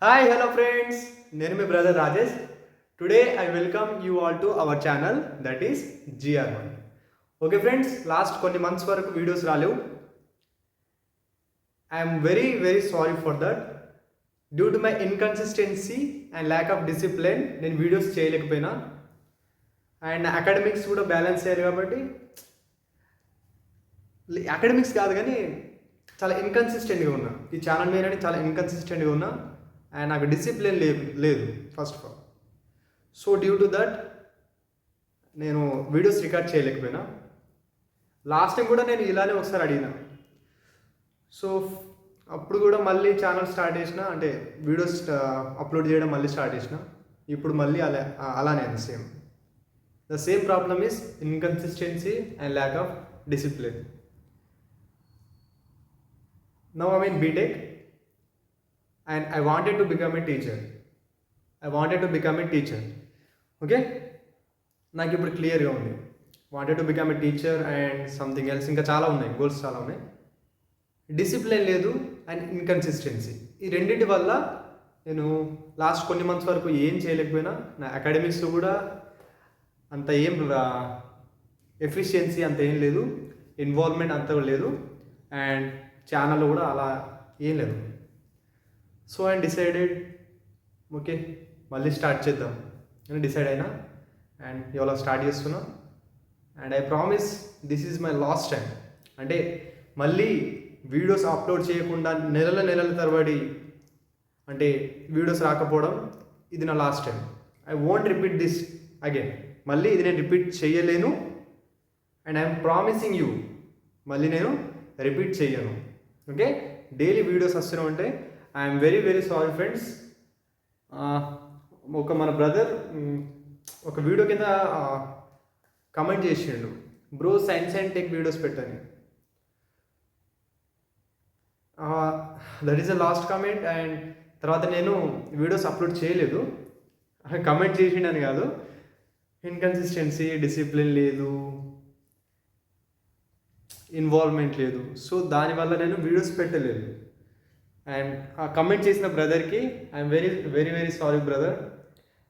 Hi, hello friends. Nenu my brother Rajesh. Today I welcome you all to our channel that is GR1. Okay friends, last కొన్ని months వరకు videos రాలేవు. I am very sorry for that. Due to my inconsistency and lack of discipline నేను videos చేయలేకపోయినా and academics కూడా balance చేయాలి కాబట్టి academics కాదు కానీ చాలా ఇన్కన్సిస్టెంట్గా ఉన్నా ఈ ఛానల్ మీద చాలా ఇన్కన్సిస్టెంట్గా ఉన్నా అండ్ నాకు డిసిప్లిన్ లేదు first of all. So due to that నేను వీడియోస్ రికార్డ్ చేయలేకపోయినా. లాస్ట్ టైం కూడా నేను ఇలానే ఒకసారి అడిగిన. సో అప్పుడు కూడా మళ్ళీ ఛానల్ స్టార్ట్ చేసిన, అంటే వీడియోస్ అప్లోడ్ చేయడం మళ్ళీ స్టార్ట్ చేసిన. ఇప్పుడు మళ్ళీ అలానే same. The same problem is inconsistency and lack of discipline. Now I'm in BTech and I wanted to become a teacher. Okay? నాకు ఇప్పుడు క్లియర్గా ఉంది. Wanted to become a teacher and something else, ఇంకా చాలా ఉన్నాయి, గోల్స్ చాలా ఉన్నాయి. Discipline లేదు అండ్ ఇన్కన్సిస్టెన్సీ, ఈ రెండింటి వల్ల నేను లాస్ట్ కొన్ని మంత్స్ వరకు ఏం చేయలేకపోయినా. నా అకాడమిక్స్ కూడా అంత ఏం ఎఫిషియన్సీ అంత ఏం లేదు, ఇన్వాల్వ్మెంట్ అంత లేదు, అండ్ ఛానల్లో కూడా అలా ఏం లేదు. సో ఐ డిసైడెడ్ ఓకే మళ్ళీ స్టార్ట్ చేద్దాం అని డిసైడ్ అయినా అండ్ ఇవాళ స్టార్ట్ చేస్తున్నా. And I promise this is my last time. అంటే మళ్ళీ వీడియోస్ అప్లోడ్ చేయకుండా నెలల తరబడి అంటే వీడియోస్ రాకపోవడం ఇది నా last time. I won't repeat this again. మళ్ళీ ఇది నేను రిపీట్ చేయలేను అండ్ ఐఎమ్ ప్రామిసింగ్ యూ మళ్ళీ నేను రిపీట్ చేయను. ఓకే, డైలీ వీడియోస్ వస్తూనే ఉంటాయి. I'm very sorry friends. ఒక మన బ్రదర్ ఒక వీడియో కింద కమెంట్ చేసిండు, bro science and tech videos పెట్టని. That is the last comment. And తర్వాత నేను వీడియోస్ అప్లోడ్ చేయలేదు. కమెంట్ చేసిండని కాదు, ఇన్కన్సిస్టెన్సీ, డిసిప్లిన్ లేదు, ఇన్వాల్వ్మెంట్ లేదు. సో దానివల్ల నేను వీడియోస్ పెట్టలేదు. అండ్ ఆ కమెంట్ చేసిన బ్రదర్కి ఐఎమ్ వెరీ సారీ బ్రదర్.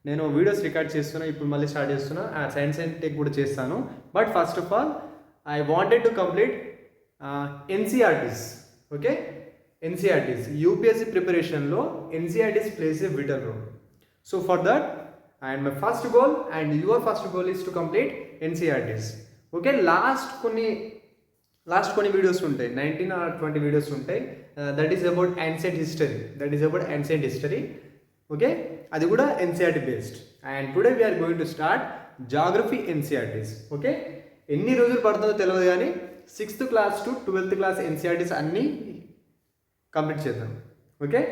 నేను వీడియోస్ రికార్డ్ చేస్తున్నా, ఇప్పుడు మళ్ళీ స్టార్ట్ చేస్తున్నా. సైన్స్ అండ్ టెక్ కూడా చేస్తాను. But first of all I wanted to complete NCERTs. Okay, NCERTs UPSC ప్రిపరేషన్లో NCERTs plays a vital role. So for that and my first goal and your first goal is to complete NCERTs. Okay, last కొన్ని videos ఉంటాయి, 19 or 20 videos ఉంటాయి. That is about ancient history. Okay, అది కూడా NCERT based. And today we're going to start geography NCERTs. Okay, ఎన్ని రోజులు పడుతుందో తెలియదు కానీ 6th class to 12th class NCERTs అన్నీ కంప్లీట్ చేద్దాం. Okay,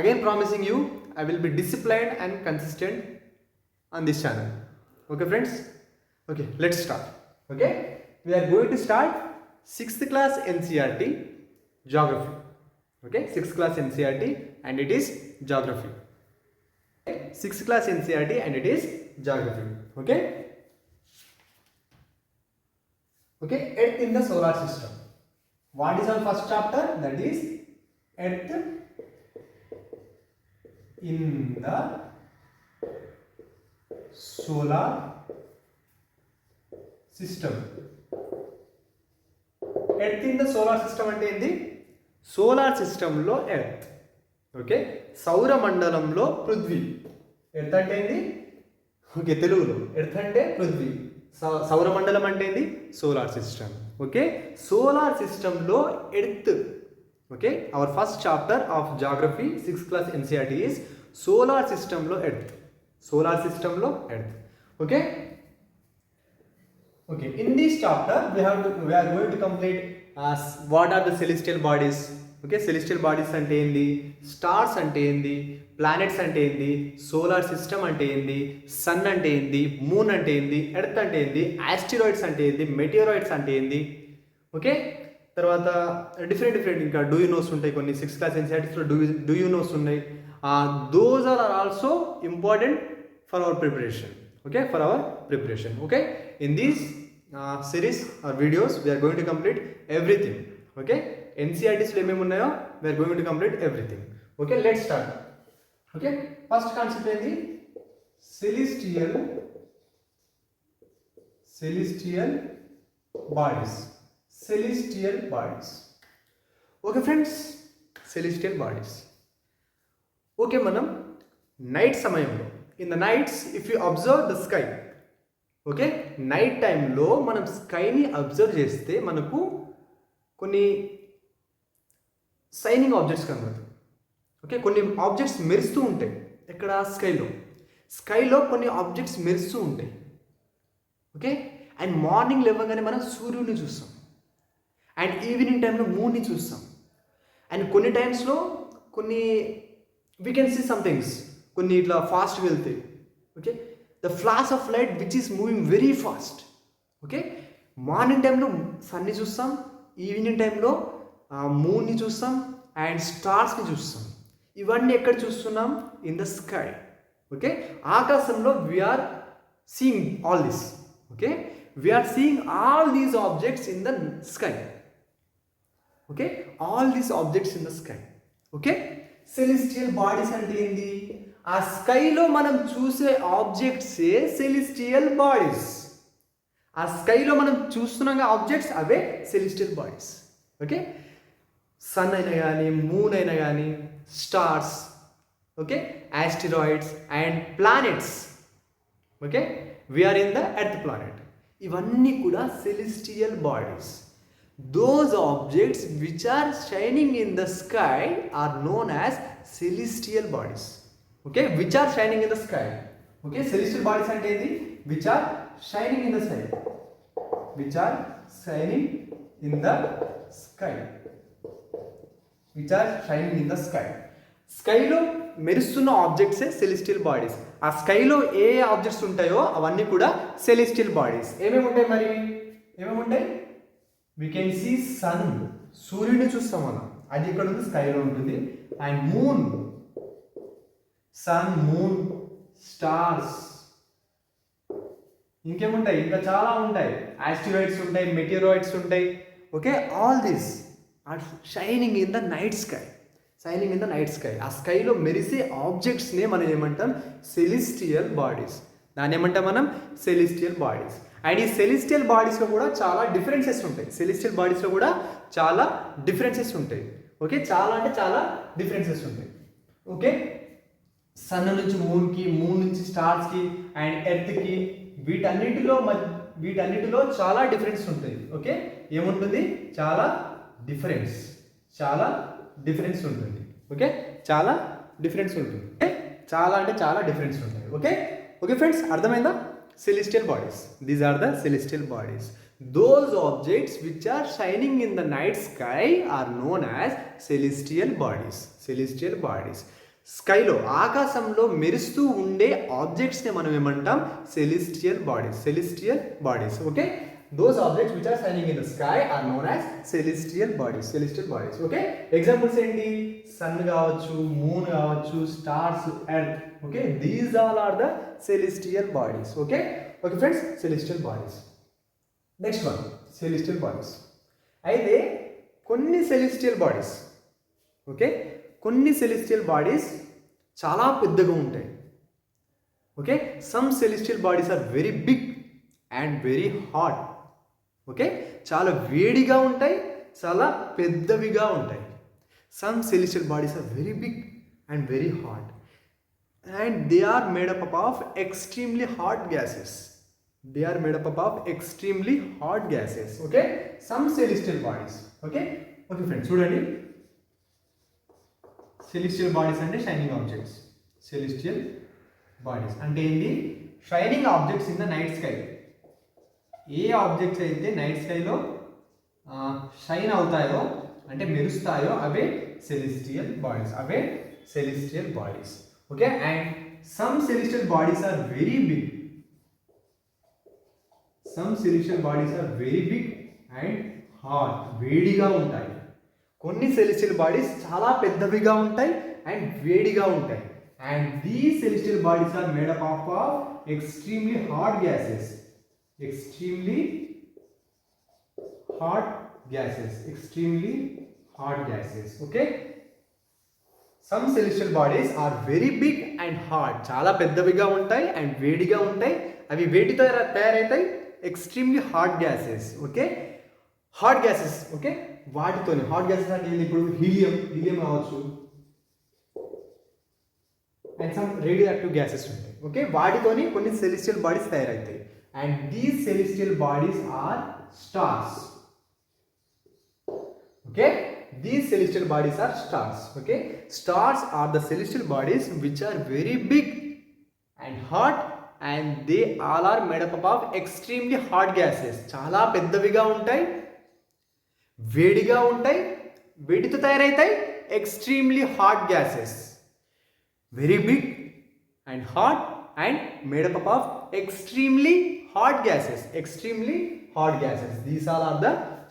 again promising you I will be disciplined and consistent on this channel. Okay friends, okay let's start. Okay, we are going to start 6th class NCERT geography. Okay, 6th class NCERT and it is geography. Okay? 6th class NCERT and it is geography. Okay, Earth in the solar system. What is our first chapter? That is Earth in the solar system. Earth in the solar system అంటే ఏంది? Solar సిస్టంలో earth. Okay, సౌర మండలంలో Prithvi. Earth అంటే ఏంది? Okay, తెలుగులో earth అంటే పృథ్వీ, సౌర మండలం అంటే ఏంది? Solar system. ఓకే, సోలార్ సిస్టంలో earth. Okay, our first chapter of geography 6th class NCERT is solar సిస్టంలో earth. Okay, in this chapter we are going to complete what are the celestial bodies. Okay, celestial bodies అంటే ఏంది, stars అంటే ఏంది, planets అంటే ఏంది, solar system అంటే ఏంది, sun అంటే ఏంది, మూన్ అంటే ఏంది, ఎర్త్ అంటే ఏంది, ఆస్టిరాయిడ్స్ అంటే ఏంది, మెటీరాయిడ్స్ అంటే ఏంది. ఓకే, తర్వాత డిఫరెంట్ ఇంకా డూ యూ నోస్ ఉంటాయి కొన్ని 6th క్లాస్ ఎన్సీఆర్టీస్లో. డూ యూ నోస్ ఉన్నాయి. Those are also important for our preparation. Okay, for our preparation. Okay, in these series or videos we are going to complete everything. Okay, NCERTs లో ఏమేమి ఉన్నాయో we are going to complete everything. Okay, let's start. Okay, first concept ఏంటి? Celestial bodies. Celestial bodies. Okay friends, celestial bodies. Okay, మనం night సమయంలో, in the nights if you observe the sky, okay, night టైంలో మనం స్కైని observe చేస్తే మనకు కొన్ని shining objects కనబడతాయి. ఓకే, కొన్ని ఆబ్జెక్ట్స్ మెరుస్తూ ఉంటాయి. ఎక్కడ? స్కైలో కొన్ని ఆబ్జెక్ట్స్ మెరుస్తూ ఉంటాయి. ఓకే, అండ్ మార్నింగ్ లేవగానే మనం సూర్యుడిని చూస్తాం, అండ్ ఈవినింగ్ టైంలో మూన్ని చూస్తాం, అండ్ కొన్ని టైమ్స్లో కొన్ని we can see some things, కొన్ని ఇట్లా ఫాస్ట్ వెళ్తాయి. Okay, the flash of light which is moving very fast. Okay, morning టైంలో సన్ని చూస్తాం, ఈవినింగ్ టైంలో మూన్ని చూస్తాం, అండ్ స్టార్స్ని చూస్తాం. ఇవన్నీ ఎక్కడ చూస్తున్నాం? In the sky. ఓకే, ఆకాశంలో we are seeing all this. Okay, we are seeing all these objects in the sky. Okay, all these objects in the sky. Okay, celestial bodies అంటే ఏంటి? ఆ స్కైలో మనం చూసే ఆబ్జెక్ట్సే సెలిస్టియల్ బాడీస్. ఆ స్కైలో మనం చూస్తున్నాం ఆబ్జెక్ట్స్, అవే సెలిస్టియల్ బాడీస్. ఓకే, సన్ అయినా కానీ, మూన్ అయినా కానీ, stars, okay, asteroids and planets. Okay, we are in the earth planet. ఇవన్నీ కూడా celestial bodies. Those objects which are shining in the sky are known as celestial bodies. Okay, which are shining in the sky. Okay, celestial bodies ante edi? Which are shining in the sky. Which are shining in the sky. Which are shining in the sky. స్కైలో మెరుస్తున్న ఆబ్జెక్ట్సే celestial bodies. ఆ స్కైలో ఏ objects ఉంటాయో అవన్నీ కూడా celestial bodies. ఏమేమి ఉంటాయి మరి? ఏమేమి ఉంటాయి? వీ కెన్ సీ సన్, సూర్యుడిని చూస్తాం మనం, అది ఇక్కడ ఉంది, స్కైలో ఉంటుంది. And moon, sun, moon, stars. ఇంకేముంటాయి? ఇంకా చాలా ఉంటాయి. ఆస్టిరాయిడ్స్ ఉంటాయి, మెటీరాయిడ్స్ ఉంటాయి. Okay, all this are shining in the night sky. Shining in the night sky. ఆ స్కైలో మెరిసే ఆబ్జెక్ట్స్నే మనం ఏమంటాం? Celestial bodies. దాన్ని ఏమంటాం మనం? Celestial bodies. అండ్ ఈ సెలిస్టియల్ బాడీస్లో కూడా చాలా డిఫరెన్సెస్ ఉంటాయి. సెలిస్టియల్ బాడీస్లో కూడా చాలా డిఫరెన్సెస్ ఉంటాయి. ఓకే, చాలా అంటే చాలా డిఫరెన్సెస్ ఉంటాయి. ఓకే, సన్ నుంచి మూన్కి, మూన్ నుంచి స్టార్స్కి అండ్ ఎర్త్కి, వీటన్నిటిలో చాలా డిఫరెన్స్ ఉంటుంది. ఓకే, ఏముంటుంది? చాలా డిఫరెన్స్ ఉంటుంది. ఓకే, చాలా డిఫరెన్స్ ఉంటుంది. చాలా అంటే చాలా డిఫరెన్స్ ఉంటుంది. ఓకే ఫ్రెండ్స్, అర్థమైందా? Celestial bodies. These are the celestial bodies. Those objects which are shining in the night sky are known as celestial bodies. Celestial bodies. స్కైలో, ఆకాశంలో మెరుస్తూ ఉండే ఆబ్జెక్ట్స్ని మనం ఏమంటాం? Celestial bodies. Okay, those objects which are shining in the sky are known as celestial bodies. Okay, examples ఏంటి? Sun కావచ్చు, moon కావచ్చు, stars, Earth. Okay, these all are the celestial bodies. Okay friends, celestial bodies. Next one, celestial bodies. అయితే కొన్ని celestial bodies చాలా పెద్దగా ఉంటాయి. Okay, some celestial bodies are very big and very hot. Okay, చాలా వేడిగా ఉంటాయి, చాలా పెద్దవిగా ఉంటాయి. Some celestial bodies are very big and very hot. And they are made up of extremely hot gases. Okay, some celestial bodies. Okay friends, చూడండి, celestial bodies అంటే shining objects. celestial bodies అంటే ఏంటి? Shining objects in the night sky. A objects అయితే night స్కైలో shine అవుతాయో అంటే మెరుస్తాయో అవే celestial bodies. Okay, and some celestial bodies are very big. And hot. వేడిగా ఉంటాయి. కొన్ని celestial bodies చాలా పెద్దవిగా ఉంటాయి అండ్ వేడిగా ఉంటాయి. And these celestial bodies are made up of extremely hot gases. Okay, some celestial bodies are very big and hot, చాలా పెద్దవిగా ఉంటాయి అండ్ వేడిగా ఉంటాయి. అవి వేడితో తయారవుతాయి. Extremely hot gases. Okay, hot gases. Okay, వాటితోని హాట్ గ్యాసెస్ అంటే ఇప్పుడు హీలియం కావచ్చు and some radioactive gases ఉంటాయి. ఓకే, వాటితోని కొన్ని సెలెస్టియల్ బాడీస్ తయారవుతాయి. And these celestial bodies are stars. Okay, these celestial bodies are stars. Okay, stars are the celestial bodies which are very big and hot, and they all are made up of extremely hot gases. చాలా పెద్దవిగా ఉంటాయి, వేడిగా ఉంటాయి, వేడితో తయారవుతాయి. Extremely hot gases, very big and hot and made up of extremely hot gases. Extremely hot gases. These all are the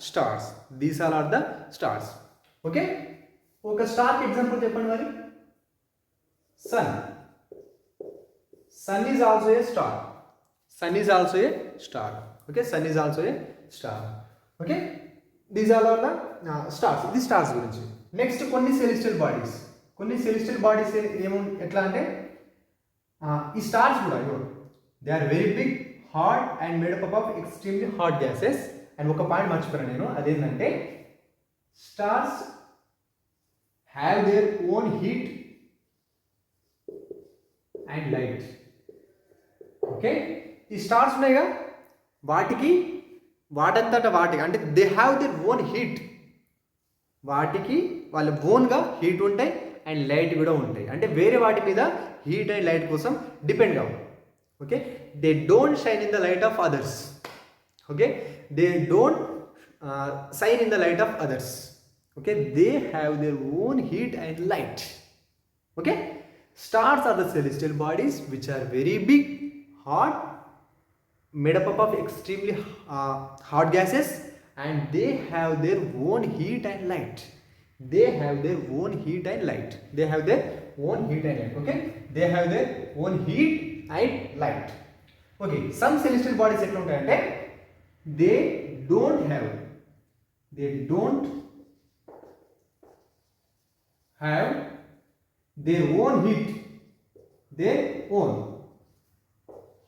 stars. These all are the stars. Okay, ఒక స్టార్కి example చెప్పండి మరి. Sun. Sun is also a star. Sun is also a star. Okay, sun is also a star. Okay, these all are the stars. ఇది stars గురించి. Next కొన్ని celestial bodies. కొన్ని celestial bodies ఎట్లా అంటే ఈ స్టార్స్ కూడా they are very big, hot and made up of extremely hot gases. And ఒక point మర్చిపోయాను నేను, అదేంటంటే stars have their own heat and light. Okay, ఈ స్టార్స్ ఉన్నాయిగా, వాటంతట వాటికి అంటే they have their own heat. వాటికి వాళ్ళ ఓన్గా హీట్ ఉంటాయి అండ్ లైట్ కూడా ఉంటాయి. అంటే వేరే వాటి మీద హీట్ అండ్ లైట్ కోసం డిపెండ్ కావు. Okay, they don't shine in the light of others. Okay, they don't shine in the light of others. Okay, they have their own heat and light. Okay, stars are the celestial bodies which are very big, hot, made up of extremely hot gases, and they have their own heat and light. They have their own heat and light. They have their own heat and light. Okay, they have their own heat and light. Okay, some celestial bodies ఎట్లా ఉంటాయంటే they don't have their own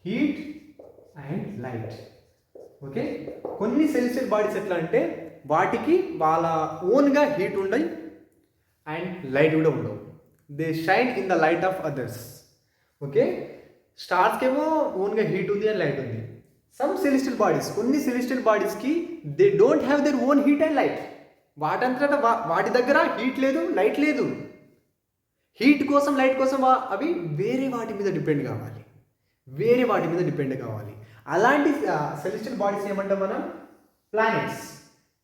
heat and light. Okay, కొన్ని celestial bodies ఎట్లా అంటే వాటికి వాళ్ళ ఓన్గా heat ఉండయి and light కూడా ఉండవు. They shine in the light of others. Okay, స్టార్స్కి ఏమో ఓన్గా హీట్ ఉంది అండ్ లైట్ ఉంది. సమ్ సెలెస్టియల్ బాడీస్, కొన్ని సెలెస్టియల్ బాడీస్కి they don't have their own heat and light. వాటంతట వాటి దగ్గర హీట్ లేదు, లైట్ లేదు. హీట్ కోసం, లైట్ కోసం అవి వేరే వాటి మీద డిపెండ్ కావాలి. అలాంటి సెలెస్టియల్ బాడీస్ ఏమంటాం మనం? ప్లానెట్స్.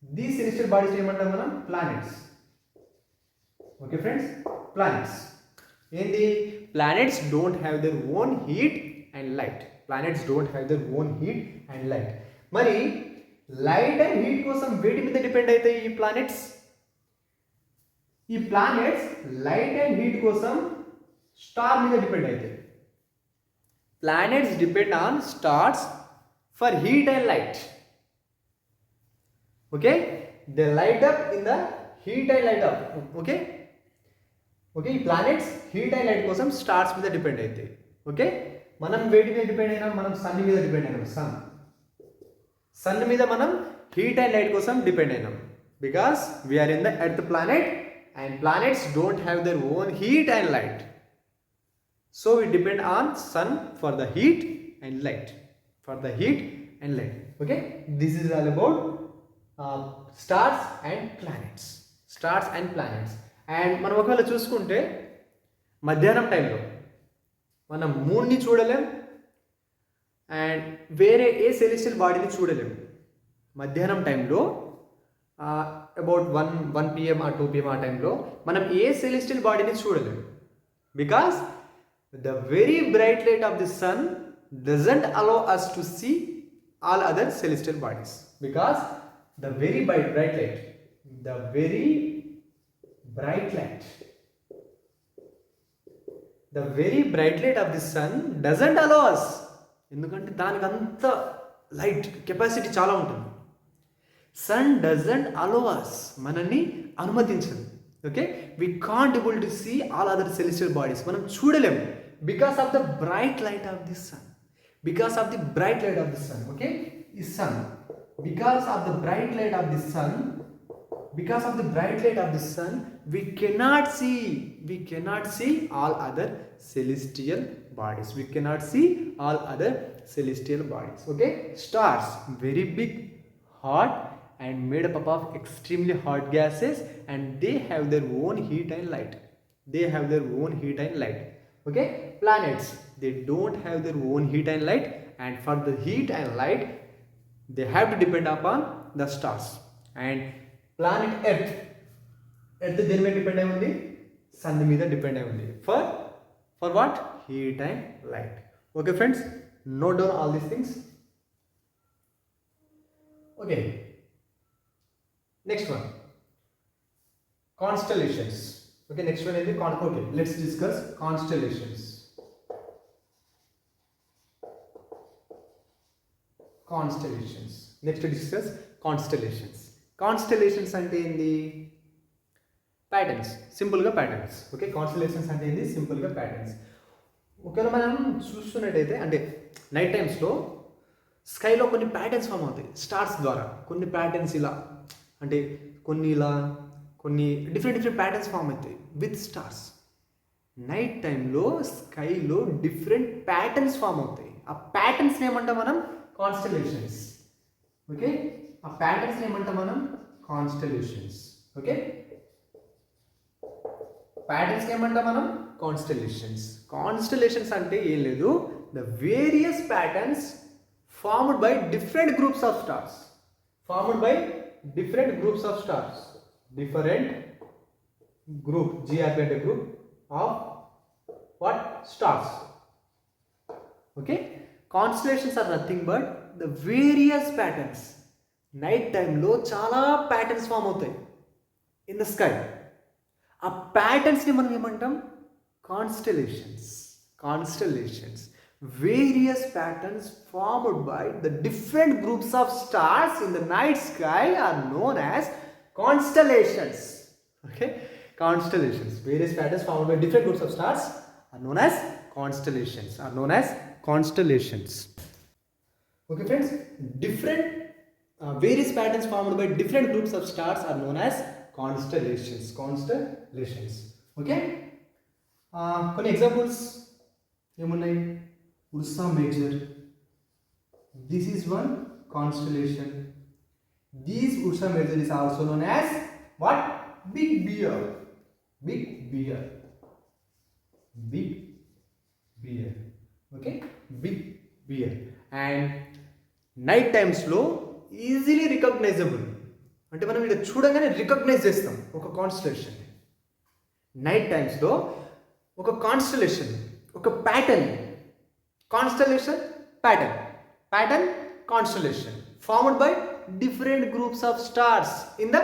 దీస్ సెలెస్టియల్ బాడీస్ ఏమంటాం మనం? ప్లానెట్స్. ఓకే ఫ్రెండ్స్, ప్లానెట్స్ ఏంటి? Planets don't have their own heat and light. Planets don't have their own heat and light. మరి లైట్ అండ్ హీట్ కోసం వేటి మీద డిపెండ్ అవుతాయి ఈ ప్లానెట్స్? ఈ ప్లానెట్స్ లైట్ అండ్ హీట్ కోసం స్టార్ మీద డిపెండ్ అవుతాయి. Planets depend on stars for heat and light. Okay, they light up in the heat and light up. Okay, ఈ ప్లానెట్స్ హీట్ అండ్ లైట్ కోసం stars మీద depend అవుతాయి. Okay, మనం వేటి మీద డిపెండ్ అయినాం? మనం సన్ మీద డిపెండ్ అయినాం. సన్ మీద మనం హీట్ అండ్ లైట్ కోసం డిపెండ్ అయినాం. Because we are in the earth planet and planets don't have their own heat and light. So we depend on sun for the heat and light. Okay, this is all about stars and planets. And మనం ఒకవేళ చూసుకుంటే మధ్యాహ్నం టైంలో మనం మూన్ని చూడలేం and వేరే ఏ celestial బాడీని చూడలేం. మధ్యాహ్నం టైంలో అబౌట్ 1 PM or 2 PM ఆ టైంలో మనం ఏ సెలెస్టియల్ బాడీని చూడలేం. Because the very bright light of the sun doesn't allow us to see all other celestial bodies. Because the very bright light of the sun doesn't allow us. ఎందుకంటే దానికి అంత light capacity చాలా ఉంటుంది. Sun doesn't allow us, మనల్ని అనుమతించదు. Okay, we can't able to see all other celestial bodies. మనం చూడలేము because of the bright light of the sun. Because of the bright light of the sun. Okay, ఈ sun, because of the bright light of the sun, because of the bright light of the sun, we cannot see all other celestial bodies. We cannot see all other celestial bodies. Okay, stars very big, hot, and made up of extremely hot gases, and they have their own heat and light. They have their own heat and light. Okay, planets, they don't have their own heat and light, and for the heat and light they have to depend upon the stars. And planet earth దేని మీద depend అయి ఉంది? Sun మీద depend అయి ఉంది. For what? Heat and light. Okay friends, note down all these things. Okay, next one constellations. Okay, next one ఏంటి? Okay, let's discuss constellations. Next discuss constellations. Constellations అంటే ఏంది? ప్యాటర్న్స్, సింపుల్గా patterns. Okay, constellations అంటే ఏంది? సింపుల్గా patterns. ఒకవేళ మనం చూస్తున్నట్టయితే అంటే నైట్ టైమ్స్లో స్కైలో కొన్ని ప్యాటర్న్స్ ఫామ్ అవుతాయి స్టార్స్ ద్వారా. కొన్ని ప్యాటర్న్స్ ఇలా అంటే కొన్ని ఇలా కొన్ని డిఫరెంట్ ప్యాటర్న్స్ ఫామ్ అవుతాయి విత్ స్టార్స్. నైట్ టైంలో స్కైలో డిఫరెంట్ ప్యాటర్న్స్ ఫామ్ అవుతాయి. ఆ ప్యాటర్న్స్ ఏమంటాం మనం? కాన్స్టలేషన్స్. ఓకే, ఆ ప్యాటర్న్స్ ఏమంటాం మనం? కాన్స్టలేషన్స్. ఓకే, ప్యాటర్న్స్ ఏమంటాం మనం? కాన్స్టలేషన్స్. కాన్స్టలేషన్స్ అంటే ఏం లేదు, the various patterns formed by different groups of stars. Different group, GRP అంటే group of what? Stars. Okay, constellations are nothing but the various patterns. Night టైంలో చాలా ప్యాటర్న్స్ ఫామ్ అవుతాయి in the sky. ఆ ప్యాటర్న్స్ని మనం ఏమంటాం? Constellations. Various patterns formed by the different groups of stars in the night sky are known as constellations. Okay, constellations. Various patterns formed by different groups of stars are known as constellations. Okay friends, various patterns formed by different groups of stars are known as constellations. Okay, కొన్ని examples ఏమున్నాయి? Ursa major, this is one constellation. This Ursa major is also known as what? Big Bear. Okay, Big Bear. And night టైమ్స్లో easily recognisable అంటే మనం ఇక్కడ చూడగానే recognise చేస్తాం ఒక constellation. Night టైమ్స్లో ఒక కాన్స్టలేషన్, ఒక pattern, constellation formed by different groups of stars in the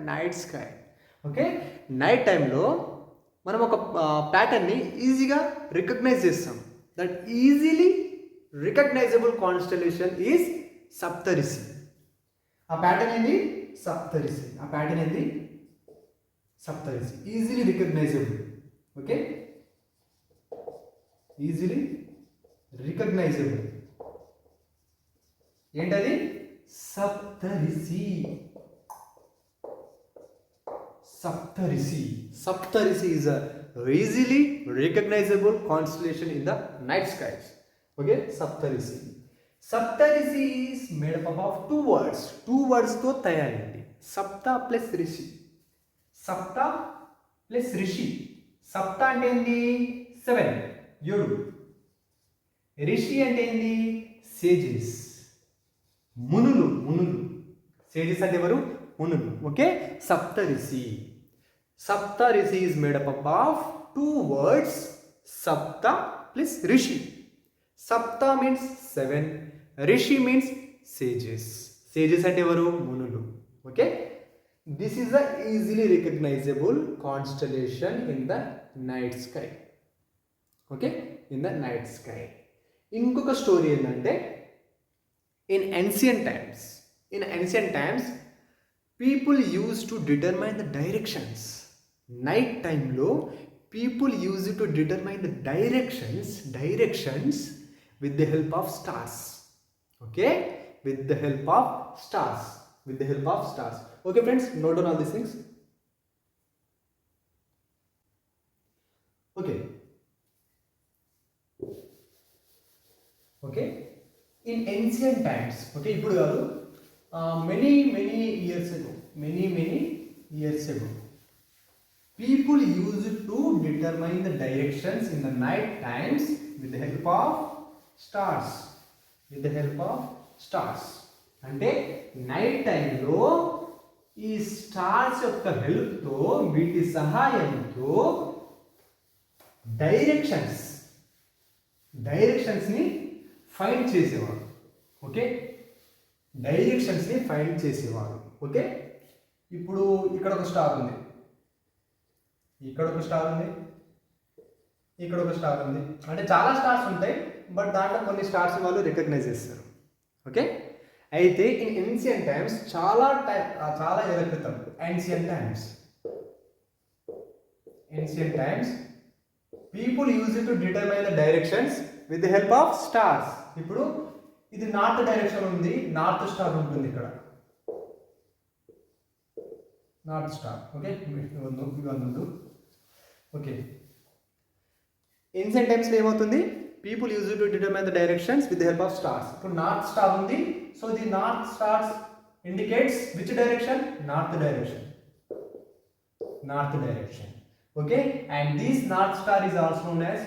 night sky. Okay, night టైంలో మనం ఒక ప్యాటర్న్ని ఈజీగా రికగ్నైజ్ చేస్తాం. That easily recognisable constellation is Saptarishi. ఆ ప్యాటర్న్ ఏంది? Saptarishi. Easily recognisable. Okay, easily recognisable ఏంటది? Saptarishi. Is a easily recognizable constellation in the night skies. Okay, Saptarishi is made up of two words తో తయారైంది. సప్త ప్లస్ రిషి. సప్త అంటే ఏంది? 7, 7. రిషి అంటే ఏంది? సేజెస్, మునులు. సేజెస్ అంటే ఎవరు? మునులు. Okay, Saptarishi is made up of two words, Sapta plus Rishi. Sapta means 7, Rishi means sages. Sages అంటే ఎవరు? మునులు. Okay, this is a easily recognizable constellation in the night sky. ఓకే, in the night sky. ఇంకొక story ఏంటంటే in ancient times people used to determine the night టైంలో people use to determine the directions with the help of stars. Okay, with the help of stars. Okay friends, note down all these things. Okay, in ancient times, okay ఇప్పుడు కాదు, many years ago people used to determine the directions in the night times with the help of stars. అంటే night టైంలో ఈ stars యొక్క హెల్ప్తో, వీటి సహాయంతో డైరెక్షన్స్ని find చేసేవారు. Okay, డైరెక్షన్స్ని find చేసేవారు. ఓకే, ఇప్పుడు ఇక్కడ ఒక స్టార్ ఉంది, ఇక్కడ ఒక స్టార్ ఉంది, అంటే చాలా స్టార్స్ ఉంటాయి, బట్ దాంట్లో కొన్ని స్టార్స్ వాళ్ళు రికగ్నైజ్ చేస్తారు. ఓకే, అయితే ఇన్ ఏన్షియంట్ టైమ్స్, చాలా ఏళ్ళ క్రితం, ancient times people use to determine the directions with the help of stars. ఇప్పుడు ఇది నార్త్ డైరెక్షన్ ఉంది, నార్త్ స్టార్ ఉంటుంది ఇక్కడ, నార్త్ స్టార్. ఓకే, ఇవన్నీ ఓకే. ఏన్షియంట్ టైమ్స్లో ఏమవుతుంది, people use to determine the directions with the help of stars. ఇప్పుడు north star ఉంది, so the north stars indicates which direction, north direction. Okay, and this north star is also known as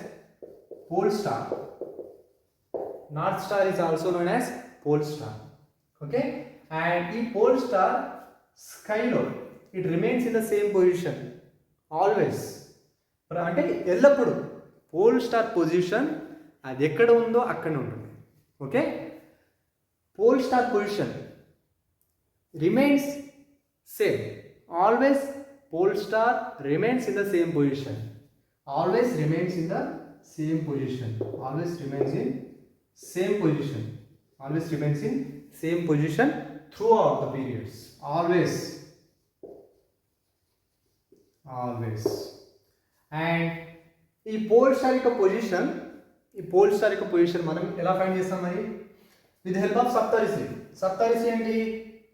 pole star. Okay, and ఈ pole star స్కైలో it remains in the same position always. అంటే ఎల్లప్పుడూ pole star position అది ఎక్కడ ఉందో అక్కడనే ఉంటుంది. Okay, pole star position remains same always. Pole star remains in the same position, always remains in same position throughout the periods, always. And ఈ pole star యొక్క position మనం ఎలా ఫైండ్ చేస్తాం మరి, విత్ హెల్ప్ ఆఫ్ సప్తరిషి ఏంటి,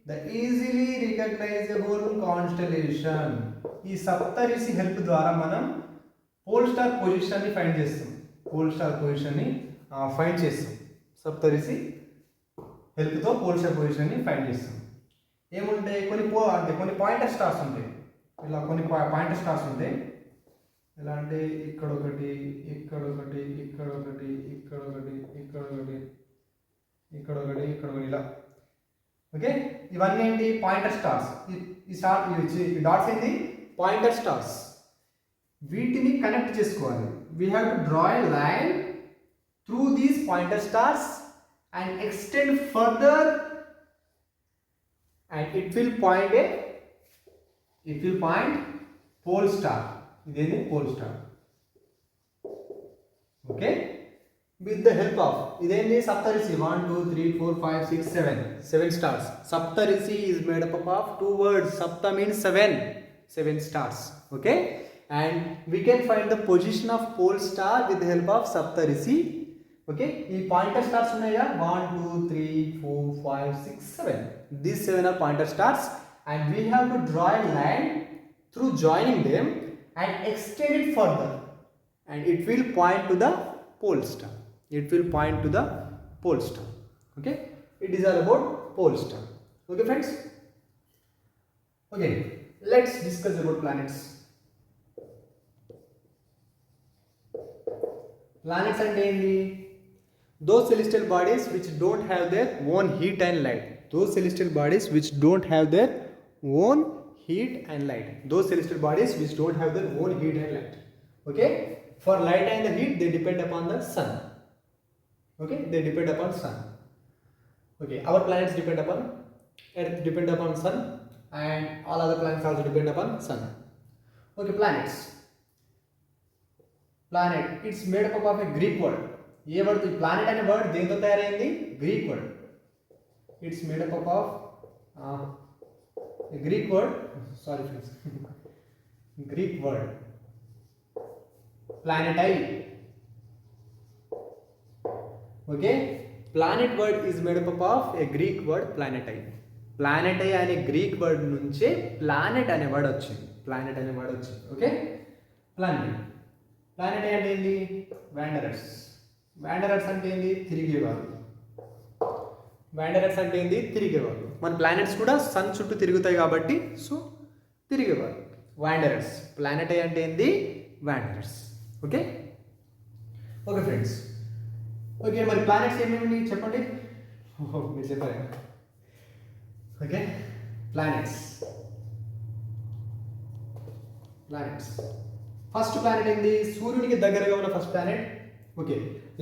the easily recognisable constellation. ఈ Saptarishi help ద్వారా మనం పోల్ స్టార్ పొజిషన్ని ఫైండ్ చేస్తాం. సప్తరిషి హెల్ప్తో పోల్ స్టార్ పొజిషన్ని ఫైండ్ చేస్తాం. ఏముంటాయి, కొన్ని పాయింటర్ స్టార్స్ ఉంటాయి, ఇలా కొన్ని పాయింటర్ స్టార్స్ ఉంటాయి. ఎలా అంటే ఇక్కడ ఒకటి, ఇలా. ఓకే, ఇవన్నీ ఏంటి, పాయింటర్ స్టార్స్. ఈ డాట్స్ ఏంటి, పాయింటర్ స్టార్స్. వీటిని కనెక్ట్ చేసుకోవాలి. We have to draw a line through these pointer stars and extend further, and it will point pole star. ఇదేంటి, pole star. Okay, with the help of ఇదేంటి, Saptarishi. 1 2 3 4 5 6 7 stars. Saptarishi is made up of 2 words. Sapta means 7 stars. Okay, and we can find the position of pole star with the help of Saptarishi. Okay, ఈ pointer stars ఉన్నాయా, 1 2 3 4 5 6 7. These 7 are pointer stars, and we have to draw a line through joining them and extend it further, and it will point to the pole star. Okay, it is all about pole star. Okay friends, okay, let's discuss about planets. Planets అంటే ఏంటి, those celestial bodies which don't have their own heat and light. Okay, for light and the heat they depend upon the sun. Okay, they depend upon sun. Okay, our planets depend upon earth, depend upon sun, and all other planets also depend upon sun. Okay, planet, it's made up of a Greek word. A word, ఈ planet అనే word దేంతో తయారైంది, Greek word. It's made up of Greek word, sorry friends, Greek word. Planetae. Okay, planet word is made up of a Greek word planetae. Planetae అనే Greek word నుంచే planet అనే word వచ్చింది. Planet అనే word వచ్చింది. Okay, planet. Planetae అంటే ఏంటి? Wanderers. Wanderers అంటే ఏంటి? తిరిగేవారు. వాండరర్స్ అంటే ఏంటి? తిరిగేవారు. మన ప్లానెట్స్ కూడా సన్ చుట్టూ తిరుగుతాయి కాబట్టి సో తిరిగేవారు. వాండరర్స్. ప్లానెటై అంటే ఏంటి? Wanderers. Okay, okay friends. Okay, మరి ప్లానెట్స్ ఏమేమి చెప్పండి. మీరు చెప్పారు. Okay, planets. ఫస్ట్ ప్లానెట్ ఏంది? సూర్యునికి దగ్గరగా ఉన్న first planet. Okay,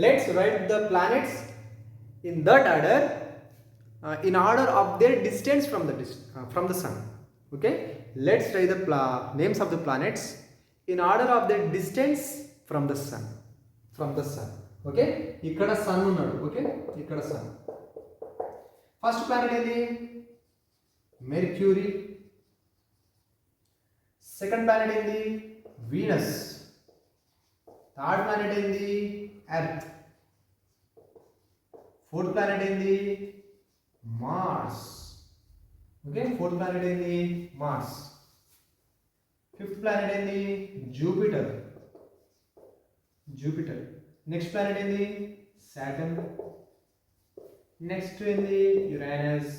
let's write the planets in that order, in order of their distance from the sun. Okay, let's write the names of the planets in order of their distance from the sun. Okay, ikkada sun unnadu. Okay, ikkada sun. First planet ఏంది? Mercury. Second planet ఏంది? Venus. Third planet ఏంది? Earth. Fourth planet ఏంది? Mars. Okay, fourth planet ఏంది? Mars. Fifth planet ఏంది? Jupiter. Next planet ఏంది? Saturn. Next ఏంది? Uranus.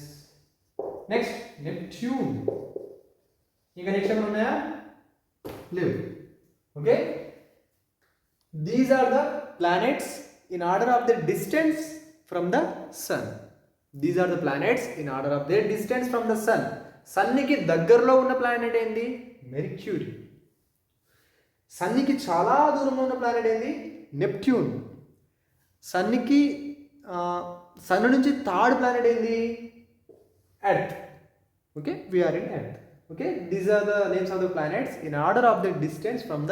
Next Neptune. ఇంకా next ఏమైనా ఉన్నాయా? లేవు. Okay, these are the planets in order of the distance from the sun. These are the planets in order of their distance from the sun. సన్నికి దగ్గరలో ఉన్న planet ఏంది? Mercury. సన్నికి చాలా దూరంలో ఉన్న ప్లానెట్ ఏంది? నెప్ట్యూన్. సన్నికి సన్ నుంచి థర్డ్ ప్లానెట్ ఏంది? Earth. Okay, we are in Earth. Okay, these are the names of the planets in order of the distance from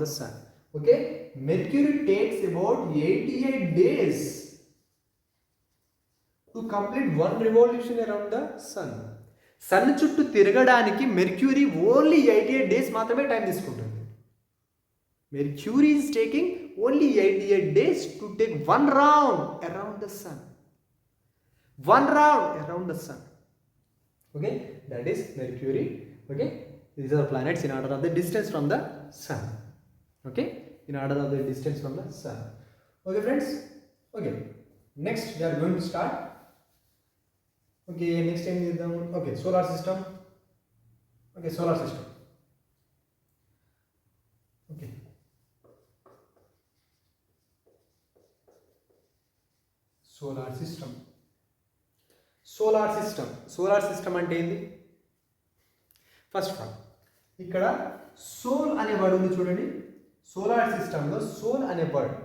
the sun. Okay, Mercury takes about 88 days to complete 1 revolution around the sun. Sun చుట్టూ తిరగడానికి Mercury only 88 days మాత్రమే time తీసుకుంటుంది. Mercury is taking only 88 days to take 1 round around the sun. 1 round around the sun. Okay, that is Mercury. Okay, these are the planets in order of the distance from the sun. Okay, in order of the distance from the sun. Okay friends. Okay, next we are going to start. Okay, next time is the solar system. Okay, solar system. Okay, solar system. Solar system అంటే ఏంది? First of all ఇక్కడ sol అనే word ఉంది చూడండి. Solar సిస్టంలో sol అనే word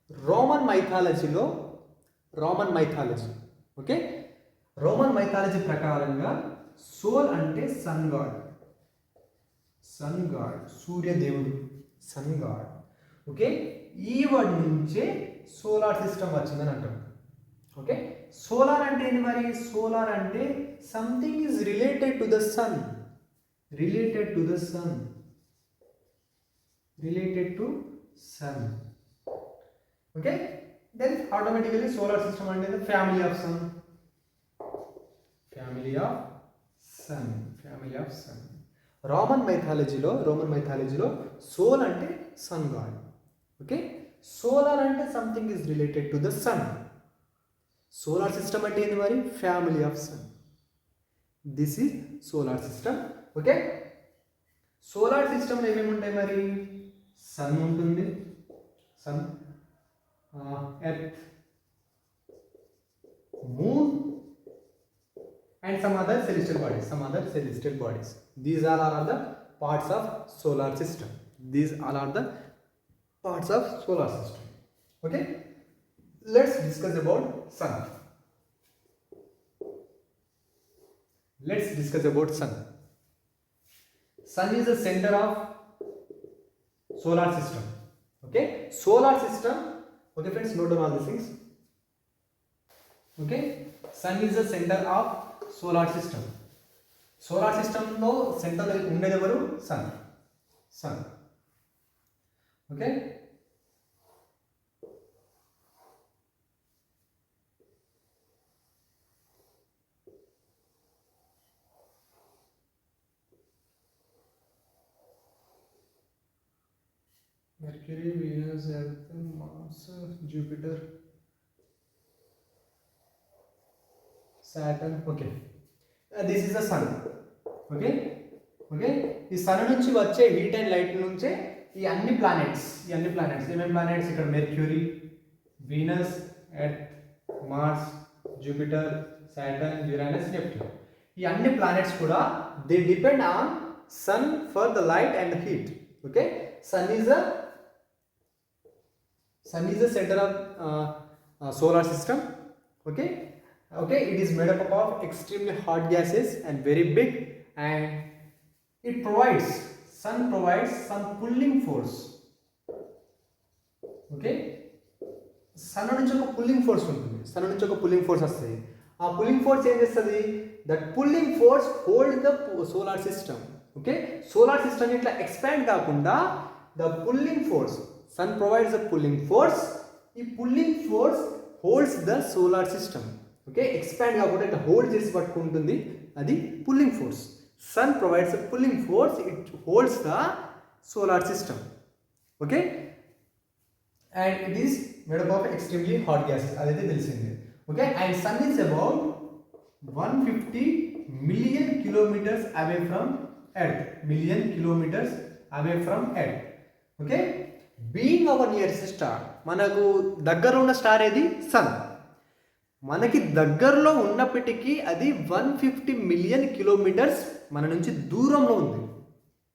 Roman mythology. Okay, Roman mythology ప్రకారంగా sol అంటే సన్ గాడ్, సూర్యదేవుడు, సన్ గాడ్. ఓకే, ఈ వర్డ్ నుంచే సోలార్ సిస్టమ్ వచ్చిందని అంటాం. ఓకే, సోలార్ అంటే ఏంటి మరి? సోలార్ అంటే something is related to the sun. Okay, then automatically solar system అంటే ఫ్యామిలీ ఆఫ్ సన్. రోమన్ మైథాలజీలో సోల్ అంటే సన్ గాడ్. ఓకే, సోలార్ అంటే something is related to the sun. Solar system అంటే ఏంది మరి? Family of sun. This is solar system. Okay, solar సిస్టమ్లో ఏమేమి ఉంటాయి మరి? సన్ ఉంటుంది, Earth, moon and some other celestial bodies. These all are the parts of solar system. Okay, let's discuss about sun. Sun is the center of solar system. Okay, solar system. Okay friends, note down all these things. Okay, sun is the center of solar system. Solar సిస్టంలో centre ఉండేది ఎవరు? Sun. Okay, Mercury, Venus, Earth, Mars, Jupiter, Saturn. Okay, this is the sun. Okay, ఈ sun నుంచి వచ్చే heat and light నుంచే ఈ అన్ని planets ఏమేమి ప్లానెట్స్ ఇక్కడ Mercury, Venus, earth, Mars, Jupiter, Saturn, Uranus, Neptune. ఈ అన్ని ప్లానెట్స్ కూడా they depend on sun for the light and heat. Okay, sun is the center of solar system. Okay, it is made up of extremely hot gases and very big, and sun provides some pulling force. Okay, sun నుంచి ఒక pulling force ఉంటుంది. వస్తుంది. ఆ pulling force ఏం చేస్తుంది? That pulling force hold the solar system. Okay, solar system ఇట్లా expand కాకుండా the pulling force, sun provides a pulling force. ఈ pulling force holds the solar system. Okay, expand కాకుండా ఇట్లా హోల్డ్ చేసి పట్టుకుంటుంది, అది pulling force. sun provides a pulling force, it holds the solar system. Okay, and it is made up of extremely hot gases, అదైతే తెలిసింది. Okay, and sun is about 150 million kilometers away from earth. Okay, being our nearest star, మనకు దగ్గర ఉన్న star ఏది? Sun. మనకి దగ్గరలో ఉన్నప్పటికీ అది 150 మిలియన్ కిలోమీటర్స్ మన నుంచి దూరంలో ఉంది.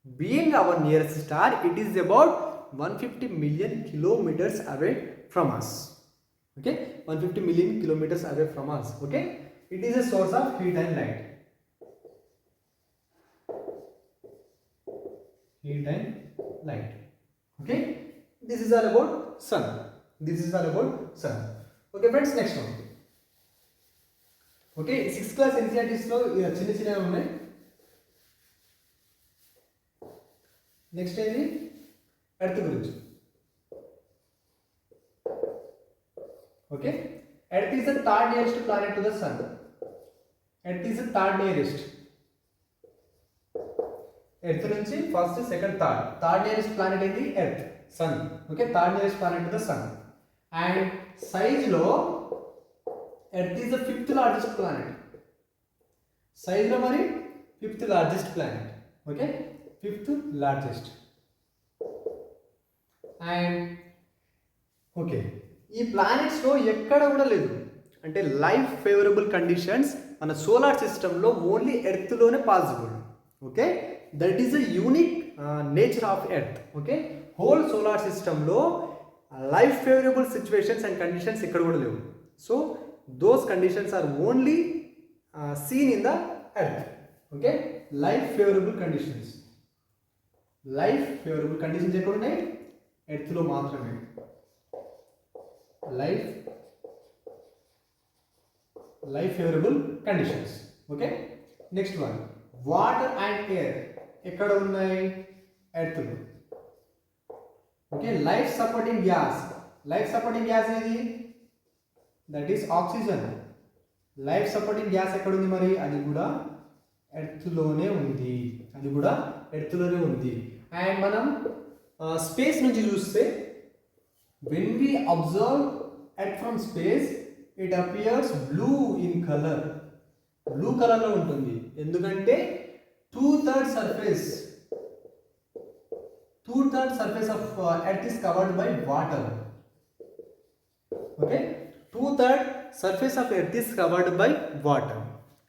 Being our nearest star, it is about 150 million kilometres away from us. Okay, 150 million kilometres away from us. Okay, it is a source of heat and light. Okay, this is all about sun. Okay friends, next one. Okay, 6th class NCERTs లో చిన్న ఉన్నాయి. Next ఏంటి? Earth గురించి. Okay, earth is the third nearest planet to the sun. Earth నుంచి first, second, third nearest planet ఏంటి? Earth, sun. Okay, third nearest planet to the sun. And size లో earth is the 5th largest planet. మరి 5th largest planet. Okay, 5th largest. And okay, ఈ planets లో ఎక్కడ కూడా లేదు అంటే life favourable conditions మన సోలార్ సిస్టంలో ఓన్లీ ఎర్త్ లోనే possible. Okay, that is a unique nature of earth. Okay, whole solar సిస్టంలో life favourable situations and conditions ఇక్కడ కూడా లేవు. So those conditions are only seen in the earth. Okay, life favourable conditions ఎక్కడ ఉన్నాయి? ఎర్త్లో మాత్రమే. Life favourable conditions. Okay, next one, water and air ఎక్కడ ఉన్నాయి? ఎర్త్లో. ఓకే, లైఫ్ సపోర్టింగ్ గ్యాస్ ఏది? That is oxygen. Life supporting gas ఎక్కడ ఉంది మరి? అది కూడా ఎర్త్లోనే ఉంది. అండ్ మనం స్పేస్ నుంచి చూస్తే, when we observe earth from space, it appears blue in color. Blue కలర్లో ఉంటుంది. ఎందుకంటే 2/3 surface of earth is covered by water. Okay, 2/3 surface of earth is covered by water.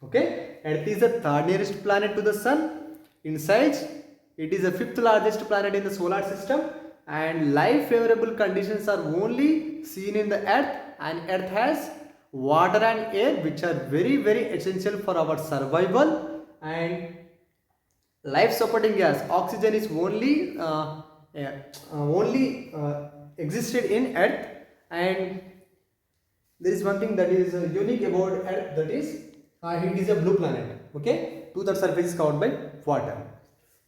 Okay, earth is the third nearest planet to the sun. In size, it is the 5th largest planet in the solar system, and life favorable conditions are only seen in the earth, and earth has water and air which are very very essential for our survival. And life supporting gas oxygen is only existed in earth. And there is one thing that is unique about earth, that is it is a blue planet. Okay, 2/3 surface is covered by water.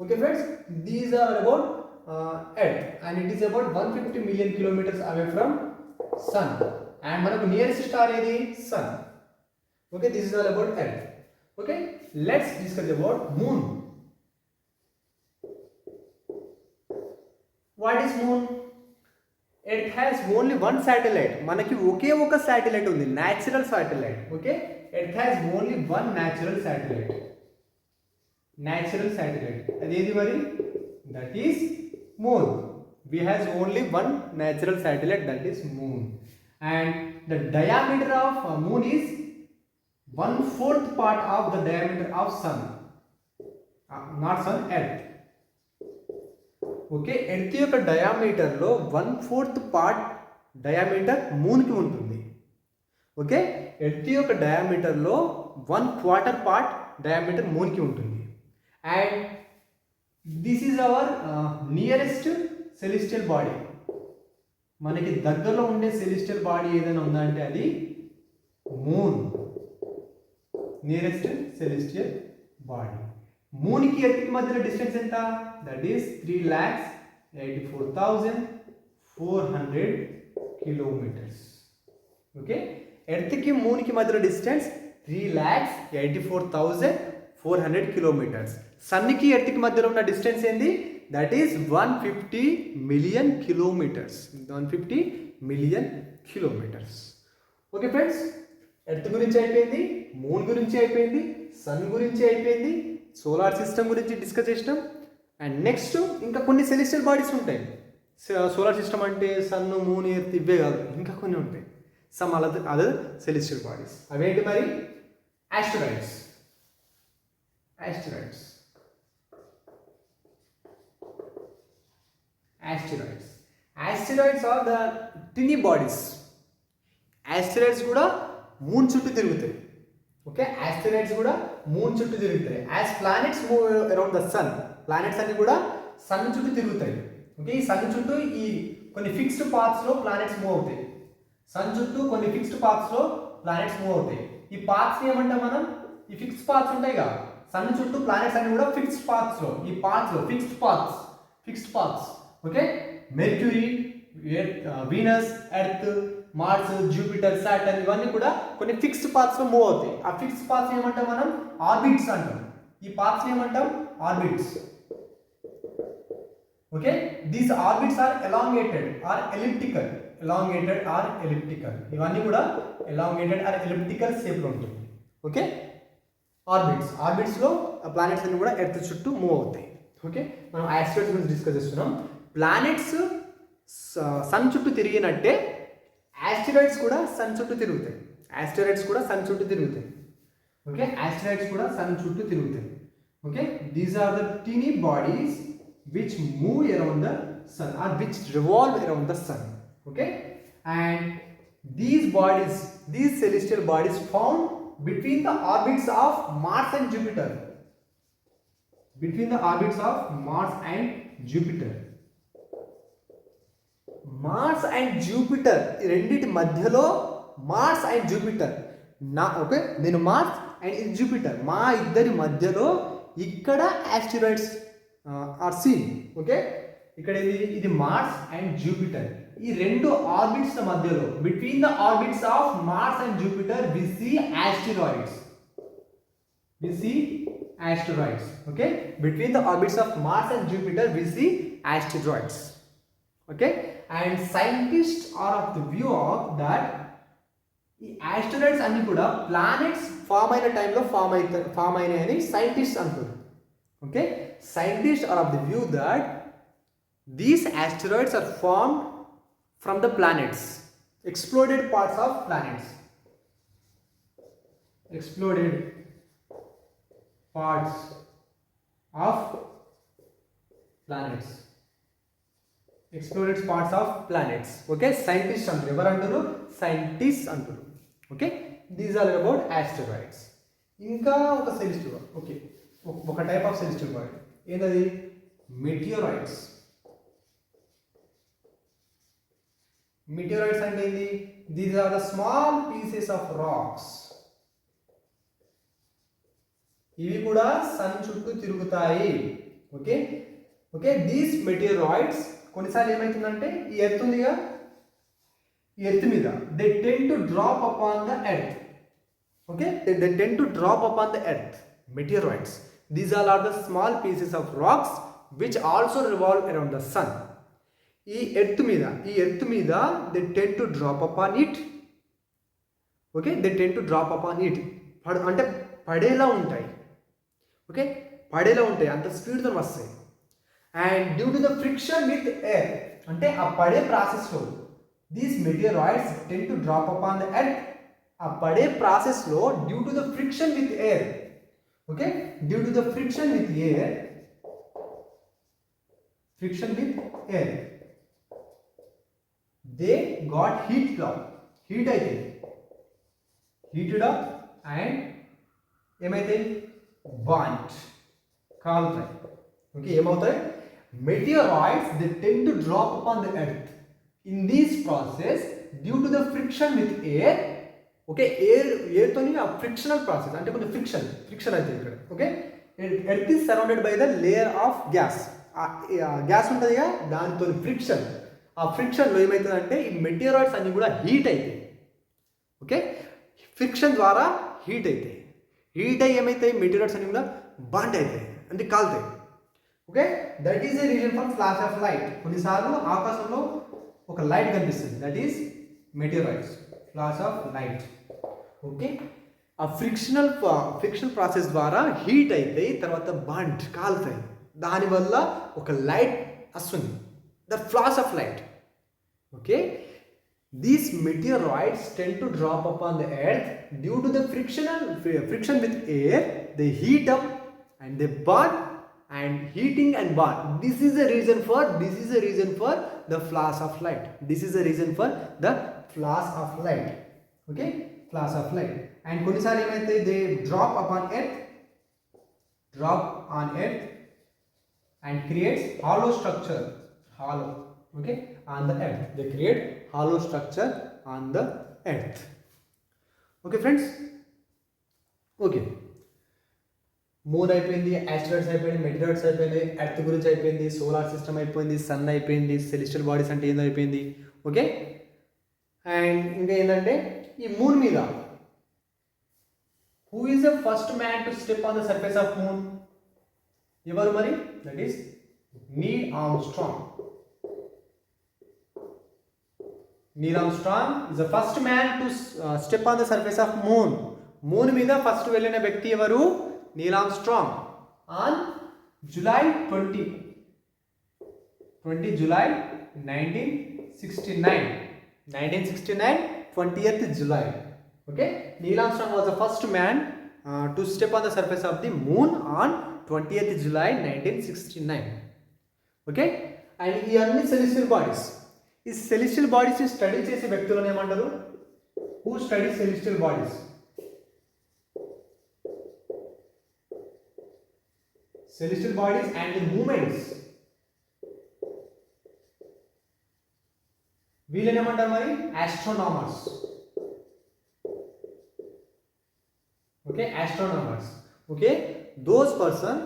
Okay friends, these are about Earth, and it is about 150 million kilometers away from Sun, and manaku nearest star edi Sun. Okay, this is all about Earth. Okay, let's discuss about Moon. What is Moon? Earth has only one satellite. Manaki ఒకే ఒక satellite ఉంది, natural satellite. Okay, Earth has only one natural satellite. Natural satellite. అదేది మరి? That is Moon. We has only one natural satellite, that is Moon. And the diameter of Moon is 1/4 part of the diameter of Sun. Not Sun, Earth. Okay, earth యొక్క డయామీటర్లో 1/4 part diameter మూన్కి ఉంటుంది. Okay, earth యొక్క డయామీటర్లో 1/4 part diameter మూన్కి ఉంటుంది. And this is our nearest celestial body. మనకి దగ్గరలో ఉండే celestial body ఏదైనా ఉందా అంటే అది మూన్, నియరెస్ట్ సెలిస్టియల్ బాడీ. మూన్కి ఎర్త్కి మధ్యలో డిస్టెన్స్ ఎంత? That is 3,84,400 kilometres. ఓకే, ఎర్త్కి మూన్కి మధ్యలో డిస్టెన్స్ 3,84,400 కిలోమీటర్స్. సన్కి ఎర్త్కి మధ్యలో ఉన్న డిస్టెన్స్ ఏంది? That is 150 million kilometres. 150 million kilometres. Okay friends, earth గురించి అయిపోయింది, మూన్ గురించి అయిపోయింది, సన్ గురించి అయిపోయింది, సోలార్ సిస్టమ్ గురించి డిస్కస్ చేసినాం. అండ్ నెక్స్ట్ ఇంకా కొన్ని సెలెస్టియల్ బాడీస్ ఉంటాయి. సోలార్ సిస్టమ్ అంటే సన్, మూన్, ఎర్త్ ఇవే కాదు, ఇంకా కొన్ని ఉంటాయి. Some other celestial bodies. అవేంటి మరి? Asteroids. Asteroids asteroids asteroids are the tiny bodies. Asteroids కూడా మూన్ చుట్టూ తిరుగుతాయి. ఓకే, ఆస్టరాయిడ్స్ కూడా మూన్ చుట్టూ తిరుగుతాయి. As planets move around the sun, planets అన్ని కూడా సన్ చుట్టూ తిరుగుతాయి. ఓకే, ఈ సన్ చుట్టూ ఈ కొన్ని ఫిక్స్డ్ పాత్స్లో ప్లానెట్స్ మూవ్ అవుతాయి. సన్ చుట్టూ కొన్ని ఫిక్స్డ్ పాత్స్లో ప్లానెట్స్ మూవ్ అవుతాయి. ఈ పాత్స్ ఏమంటాం మనం? ఈ ఫిక్స్డ్ పాత్స్ ఉంటాయి కదా, సన్ చుట్టూ ప్లానెట్స్ అన్ని కూడా ఫిక్స్డ్ పాత్స్లో, ఈ పాత్స్లో fixed paths. Okay, Mercury, Venus, earth, Mars, Jupiter, Saturn ఇవన్నీ కూడా కొన్ని ఫిక్స్డ్ పాత్స్లో మూవ్ అవుతాయి. ఆ ఫిక్స్డ్ పాత్స్ ఏమంటాం మనం? ఆర్బిట్స్ అంటాం. ఈ పాత్స్ ఏమంటాం? Orbits. Okay, these orbits are elongated or elliptical. ఇవన్నీ కూడా ఎలాంగేటెడ్ ఆర్ ఎలిప్టికల్ షేప్లో ఉంటుంది. ఓకే, ఆర్బిట్స్లో ప్లానెట్స్ అన్ని కూడా ఎర్త్ చుట్టూ మూవ్ అవుతాయి. ఓకే, మనం ఆస్ట్రాయిడ్స్ గురించి డిస్కస్ చేస్తున్నాం. ప్లానెట్స్ సన్ చుట్టూ తిరిగినట్టే ఆస్టరాయిడ్స్ కూడా సన్ చుట్టూ తిరుగుతాయి. ఓకే, ఆస్టరాయిడ్స్ కూడా సన్ చుట్టూ తిరుగుతాయి. Okay, these are the tiny bodies which move around the sun or which revolve around the sun. Okay, and these celestial bodies found between the orbits of Mars and Jupiter. Mars and Jupiter ఈ రెండింటి మధ్యలో Mars and Jupiter okay, నేను Mars and ఇది Jupiter, మా ఇద్దరి మధ్యలో ఇక్కడ asteroids are seen. Okay, ఇక్కడ ఇది మార్స్ అండ్ జూపిటర్. ఈ రెండు ఆర్బిట్స్ మధ్యలో, between the orbits of Mars and Jupiter we see asteroids. Okay, between the orbits of Mars and Jupiter we see asteroids. Okay, and scientists are of the view of that ఈ asteroids అన్ని కూడా planets form అయిన టైంలో form అయినాయని scientist అంటారు. Okay, scientists are of the view that these asteroids are formed from the planets, exploded parts of planets. Exploded parts of planets. Okay, scientists అంటారు. ఎవరు అంటారు? Scientist అంటారు. Okay, these are about asteroids. ఇంకా ఒక celestial, okay, ఒక type of celestial body ఏంటది? Meteoroids. Meteoroids అంటే ఏంటి? These are the small pieces of rocks. ఇవి కూడా సన్ చుట్టూ తిరుగుతాయి. ఓకే ఓకే దీస్ మెటీరాయిడ్స్ కొన్నిసార్లు ఏమవుతుందంటే ఈ ఎర్త్ ఉందిగా, ఈ ఎర్త్ మీద they tend to drop upon the earth. Okay they tend to drop upon the earth meteoroids. These are the small pieces of rocks which also revolve around the sun. ఈ earth మీద they tend to drop upon it. Okay they tend to drop upon it అంటే పడేలా ఉంటాయి. Okay పడేలా ఉంటాయి, అంత స్పీడ్తో వస్తాయి. And due to the friction with air అంటే ఆ పడే ప్రాసెస్లో these మెటీరాయిడ్స్ tend to drop upon the earth. ఆ పడే ప్రాసెస్లో due to the friction with air, okay due to the friction with air they got heat అయితే హీటెడ్ అప్ అండ్ ఏమైతే burnt కాలుతాయి. ఓకే ఏమవుతాయి meteoroids they tend to drop upon the earth in this process due to the friction with air. Okay ఎయిర్తోని ఆ frictional process అంటే కొంచెం friction అయితే ఇక్కడ. Okay earth is surrounded by the layer of gas. Gas ఉంటుంది కదా, దానితో friction, ఆ ఫ్రిక్షన్లో ఏమవుతుందంటే ఈ మెటీరాయిడ్స్ అన్ని కూడా హీట్ అవుతాయి. ఓకే ఫ్రిక్షన్ ద్వారా హీట్ అవుతాయి. హీట్ అయ్యి ఏమవుతాయి మెటీరియల్స్ అన్ని కూడా బాండ్ అవుతాయి అంటే కాలుతాయి. Okay that is a reason for flash of light. కొన్నిసార్లు ఆకాశంలో ఒక లైట్ కనిపిస్తుంది, that is materials flash of light. Okay ఆ ఫ్రిక్షన్ ప్రాసెస్ ద్వారా హీట్ అవుతాయి, తర్వాత బాండ్ కాలుతాయి, దానివల్ల ఒక లైట్ వస్తుంది, the flash of light. Okay these meteoroids tend to drop upon the earth due to the friction with air. They heat up and they burn, and heating and burn, this is the reason for the flash of light. Okay flash of light. And కొన్నిసార్లు ఏమైతే they drop on earth and creates hollow structure. Okay on the earth, they create hollow structure on the earth. Okay friends, okay moon అయిపోయింది, asteroids అయిపోయింది, మెటీరాయిడ్స్ అయిపోయింది, earth గురించి అయిపోయింది, solar system అయిపోయింది, sun అయిపోయింది, celestial bodies అంటే ఏందో అయిపోయింది. ఓకే అండ్ ఇంకా ఏంటంటే ఈ మూన్ మీద who is the first man to step on the surface of moon? ఎవరు మరి? That is Neel Armstrong. Neil Armstrong is the first man to step on the surface of moon. Moon మీద first వెళ్ళిన వ్యక్తి ఎవరు? Neel Armstrong. On July 20 July 1969 20th July. Okay Neil Armstrong was the first man to step on the surface of the moon on 20th July 1969. Okay and ఈ అన్ని celestial bodies, ఈ celestial bodies study చేసే వ్యక్తులను ఏమంటారు? Who study celestial bodies? Celestial bodies and the movements, వీళ్ళని ఏమంటారు మరి? Astronomers. Okay astronomers. Okay those person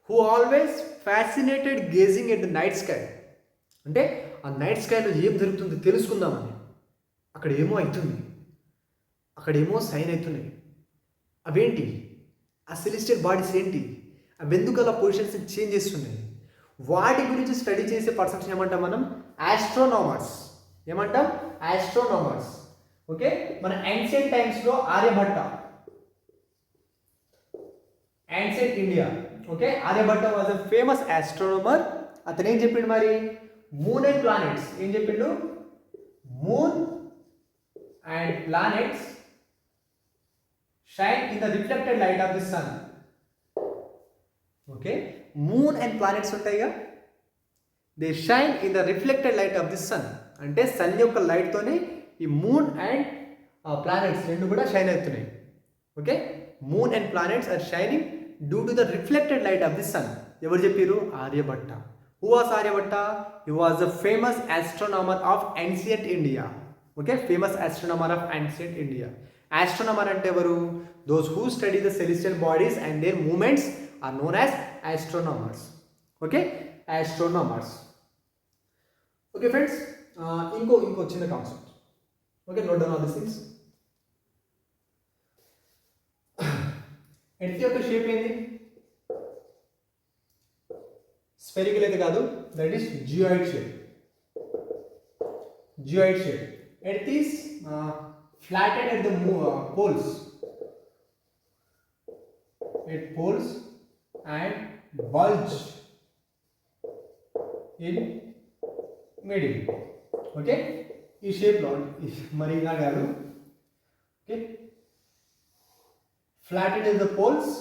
who always fascinated gazing at the night sky. అంటే ఆ నైట్ స్కైలో ఏం జరుగుతుందో తెలుసుకుందామని, అక్కడ ఏమో అవుతుంది, అక్కడేమో సైన్ అవుతున్నాయి, అవేంటి? ఆ సెలెస్టియల్ బాడీస్ ఏంటి? అవి ఎందుకు అలా పొజిషన్స్ చేంజ్ చేస్తున్నాయి? వాటి గురించి స్టడీ చేసే పర్సన్స్ ఏమంటాం మనం? ఆస్ట్రోనామర్స్. ఏమంటాం? ఆస్ట్రోనామర్స్. ఓకే మన ఏన్షియంట్ టైమ్స్లో Aryabhatta, ancient India. Okay Aryabhatta was a famous astronomer. అతను ఏం చెప్పిండు మరి? మూన్ అండ్ ప్లానెట్స్ ఏం చెప్పిండు? Moon and planets shine in the reflected light of the sun. Okay moon and planets ఉంటాయిగా, they shine in the reflected light of the sun. అంటే sun యొక్క లైట్తోనే ఈ మూన్ అండ్ ప్లానెట్స్ రెండు కూడా shine అవుతున్నాయి. Okay moon and planets are shining due to the reflected light of the sun. ఎవరు చెప్పారు? Aryabhatta. Who was Aryabhatta? He was a famous astronomer of ancient India. Okay, famous astronomer of ancient India. Astronomer అంటే ఎవరు? Those who study the celestial bodies and their movements are known as astronomers. Okay, astronomers. Okay friends, ఇంకో చిన్న concept. Okay, note down all this things. Earth యొక్క shape ఏంది? Spherical అయితే కాదు, that is geoid shape. Geoid shape. Earth is flattened at the poles, at poles and bulge in middle. ఓకే, ఈ షేప్లో మరి ఇలా కాదు. ఓకే, ఫ్లాటెడ్ ఇన్ ద పోల్స్,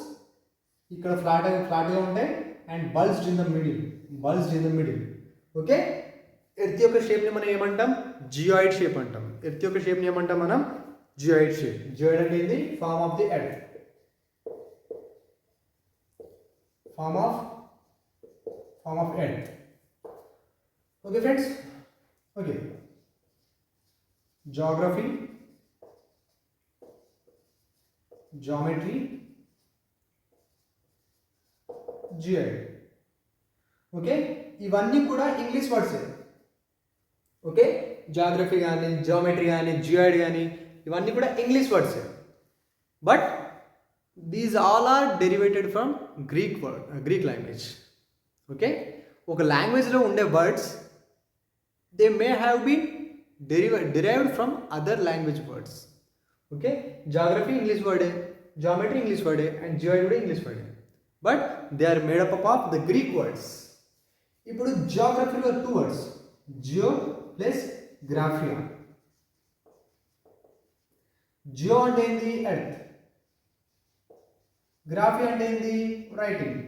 ఇక్కడ ఫ్లాట్గా ఉంటాయి, and bulged in the middle. Okay, earth యొక్క షేప్ని మనం ఏమంటాం? జియోయిడ్ షేప్ అంటాం. ఎర్త్ యొక్క షేప్ని ఏమంటాం మనం? Geoid shape. జియోయిడ్ అంటే ఏంది? Form of the earth. Form of earth. Okay friends. Okay, geography, geometry, geoid. Okay, ఇవన్నీ కూడా ఇంగ్లీష్ వర్డ్సే. ఓకే, జాగ్రఫీ కానీ, జియోమెట్రీ కానీ, జియోయిడ్ కానీ, ఇవన్నీ కూడా ఇంగ్లీష్ వర్డ్సే. But these all are derivated from Greek language. Okay, ఒక లాంగ్వేజ్లో ఉండే words they may have been derived from other language words. Okay, geography English word hai, geometry English word hai, and geoid kuda English word hai, but they are made up of the Greek words. Ippudu geography lo two words, geo plus graphia. Geo ante endi? Earth. Graphia ante endi? Writing.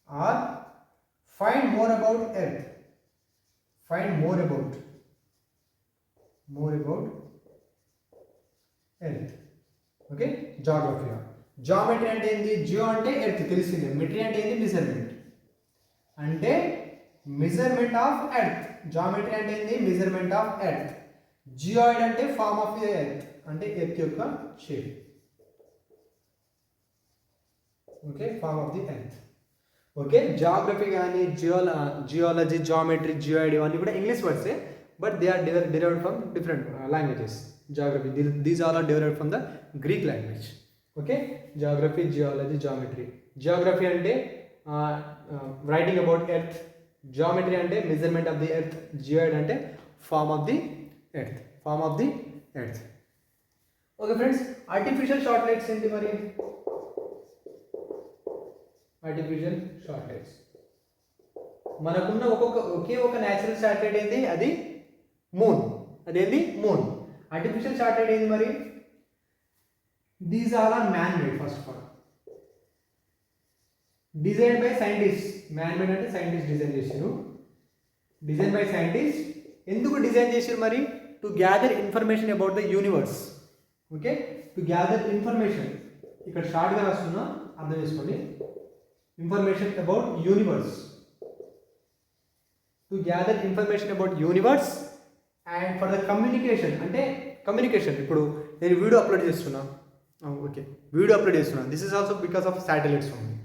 Or find more about earth. Find more about earth. Okay, geography. Geometry ante endi? Geo ante earth telisinde. Metry ante endi? Measurement. Ante measurement of earth. Geometry ante endi? Measurement of earth. Geoid ante form of the earth. Ante earth yokka shape. Okay, form of the earth. Okay, geography కానీ, geology, geometry, geoid ఇవన్నీ కూడా English వర్డ్సే, but they are derived from different languages. Geography, these all are derived from the Greek language. Okay, geography, geology, geometry. Geography అంటే writing about earth, geometry అంటే measurement of the earth, geoid అంటే form of the earth. Okay friends, artificial satellites ఏంటి మరి? Artificial satellites మనకున్న ఒకే ఒక natural satellite ఏంది? అది moon. అదేంది? మూన్. ఆర్టిఫిషియల్ శాటిలైట్ ఏంది మరి? These all are man made. First of all design by scientist. Man made అంటే సైంటిస్ట్ డిజైన్ చేశారు. Design by scientist. ఎందుకు డిజైన్ చేశారు మరి? To gather information about the universe. Okay, to gather information. ఇక్కడ షార్ట్గా రాస్తున్నా, అర్థం చేసుకోండి. Information about universe, to gather information about universe and for the communication. అంటే కమ్యూనికేషన్. ఇప్పుడు నేను వీడియో అప్లోడ్ చేస్తున్నా. ఓకే, వీడియో అప్లోడ్ చేస్తున్నా. This is also because of satellites only.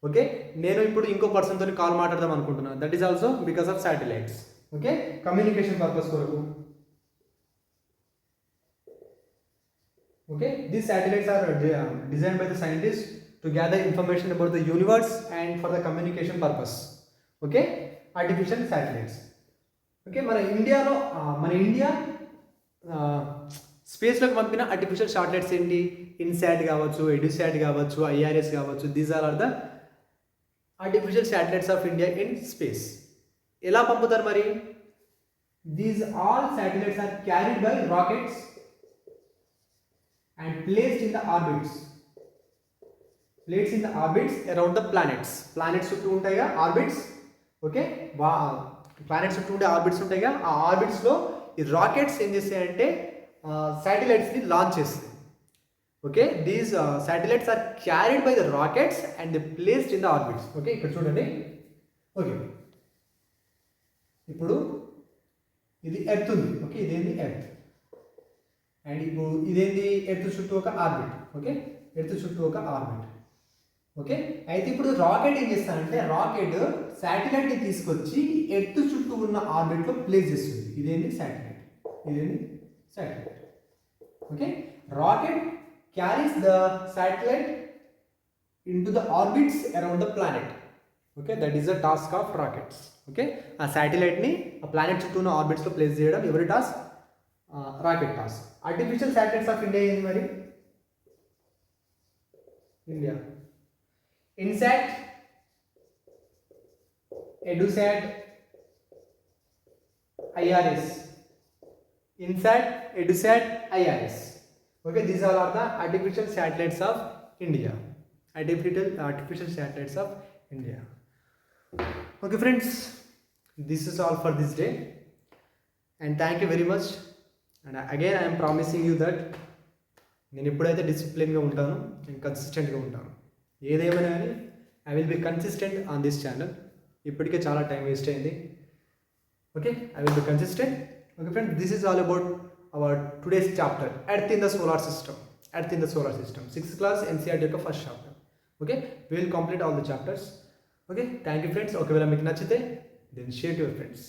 Okay, నేను ఇప్పుడు ఇంకో పర్సన్తో కాల్ మాట్లాడదాం అనుకుంటున్నా. That is also because of satellites. Okay, communication purpose కొరకు. Okay, these satellites are designed by the scientists to gather information about the universe and for the communication purpose. Okay, artificial satellites. Okay, మన India స్పేస్లోకి పంపిన artificial satellites ఏంటి? ఇన్సాట్ కావచ్చు, ఎడ్యుసాట్ కావచ్చు, IRS కావచ్చు. These are the artificial satellites of India in space. ఎలా పంపుతారు మరి? These all satellites are carried by rockets and placed in the orbits. Around the planets చుట్టూ ఉంటాయిగా ఆర్బిట్స్. ఓకే, ప్లానెట్స్ చుట్టూ ఉండే ఆర్బిట్స్ ఉంటాయిగా. ఆ ఆర్బిట్స్లో ఈ రాకెట్స్ ఏం చేస్తాయంటే శాటిలైట్స్ని లాంచ్ చేస్తాయి. Okay, these satellites are carried by the rockets and they placed in the orbits. Okay, ఇక్కడ చూడండి. ఓకే, ఇప్పుడు ఇది ఎర్త్ ఉంది. ఓకే, ఇదేంటి? ఎర్త్. అండ్ ఇప్పుడు ఇదేంటి ఎర్త్ చుట్టూ ఒక ఆర్బిట్. ఓకే, ఎర్త్ చుట్టూ ఒక ఆర్బిట్. ఓకే, అయితే ఇప్పుడు రాకెట్ ఏం చేస్తానంటే రాకెట్ శాటిలైట్ని తీసుకొచ్చి ఎర్త్ చుట్టూ ఉన్న ఆర్బిట్లో ప్లేస్ చేస్తుంది. ఇదేంటి శాటిలైట్, ఇదేంటి satellite. Okay, rocket carries the satellite into the orbits around the planet. Okay, that is the task of rockets. Okay, ఆ శాటిలైట్ని ఆ ప్లానెట్ చుట్టూ ఉన్న ఆర్బిట్స్లో ప్లేస్ చేయడం ఎవరి task? Rocket task. Artificial satellites of India ఏంది మరి? India INSAT, EDUSAT, IRS. INSAT, EDUSAT, IRS. Okay, these all are the artificial satellites of India. Artificial satellites of India. Okay friends, this is all for this day and thank you very much. And again I am promising you that నేను ఎప్పుడైతే డిసిప్లిన్గా ఉంటానో నేను కన్సిస్టెంట్గా ఉంటాను. ఏదేమైనా కానీ I will be consistent on this channel. ఇప్పటికే చాలా టైం వేస్ట్ అయింది. Okay, I will be consistent. Okay friends, this is all about our today's chapter earth in the solar system. Earth in the solar system 6th class NCERT యొక్క first chapter. Okay, we will complete all the chapters. Okay, thank you friends. ఒకవేళ మీకు నచ్చితే then share to your friends.